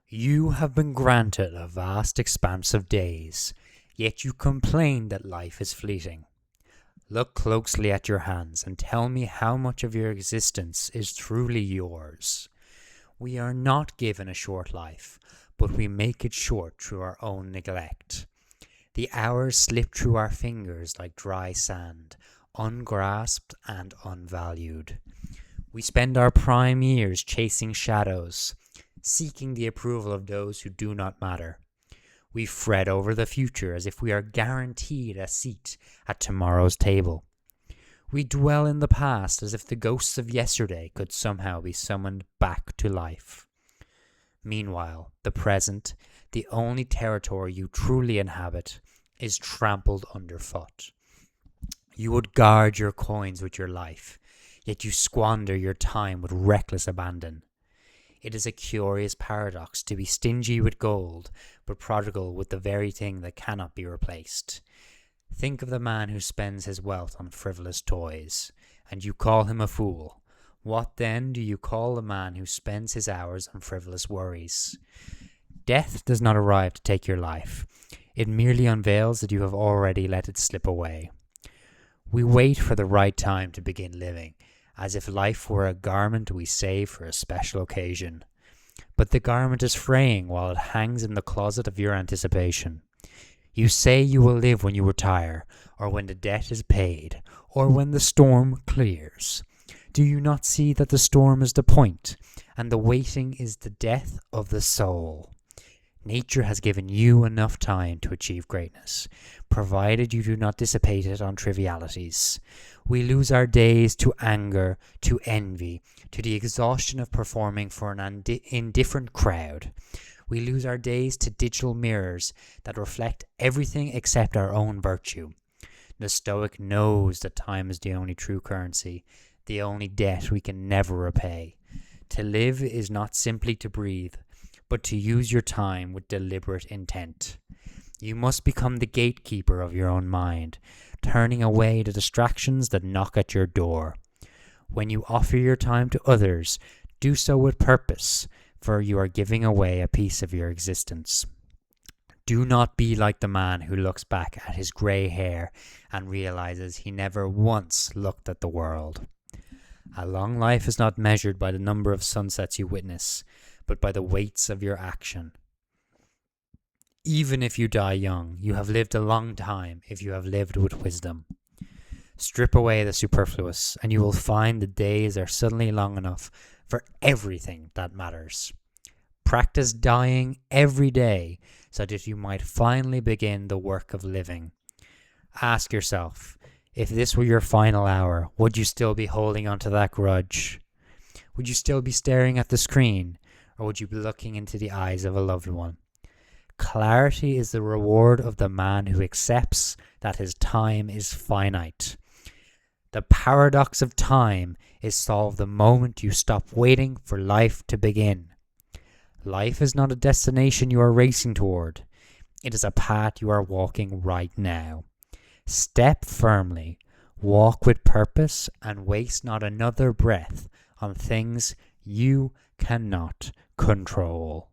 You have been granted a vast expanse of days, yet you complain that life is fleeting. Look closely at your hands and tell me how much of your existence is truly yours. We are not given a short life, but we make it short through our own neglect. The hours slip through our fingers like dry sand, ungrasped and unvalued. We spend our prime years chasing shadows, seeking the approval of those who do not matter. We fret over the future as if we are guaranteed a seat at tomorrow's table. We dwell in the past as if the ghosts of yesterday could somehow be summoned back to life. Meanwhile, the present, the only territory you truly inhabit, is trampled underfoot. You would guard your coins with your life, yet you squander your time with reckless abandon. It is a curious paradox to be stingy with gold, but prodigal with the very thing that cannot be replaced. Think of the man who spends his wealth on frivolous toys, and you call him a fool. What then do you call the man who spends his hours on frivolous worries? Death does not arrive to take your life. It merely unveils that you have already let it slip away. We wait for the right time to begin living, as if life were a garment we save for a special occasion. But the garment is fraying while it hangs in the closet of your anticipation. You say you will live when you retire, or when the debt is paid, or when the storm clears. Do you not see that the storm is the point, and the waiting is the death of the soul? Nature has given you enough time to achieve greatness, provided you do not dissipate it on trivialities. We lose our days to anger, to envy, to the exhaustion of performing for an indifferent crowd. We lose our days to digital mirrors that reflect everything except our own virtue. The Stoic knows that time is the only true currency, the only debt we can never repay. To live is not simply to breathe, but to use your time with deliberate intent. You must become the gatekeeper of your own mind, turning away the distractions that knock at your door. When you offer your time to others, do so with purpose, for you are giving away a piece of your existence. Do not be like the man who looks back at his grey hair and realizes he never once looked at the world. A long life is not measured by the number of sunsets you witness, but by the weights of your action. Even if you die young, you have lived a long time if you have lived with wisdom. Strip away the superfluous, and you will find the days are suddenly long enough for everything that matters. Practice dying every day so that you might finally begin the work of living. Ask yourself, if this were your final hour, would you still be holding onto that grudge? Would you still be staring at the screen? Or would you be looking into the eyes of a loved one? Clarity is the reward of the man who accepts that his time is finite. The paradox of time is solved the moment you stop waiting for life to begin. Life is not a destination you are racing toward. It is a path you are walking right now. Step firmly, walk with purpose, and waste not another breath on things you cannot control.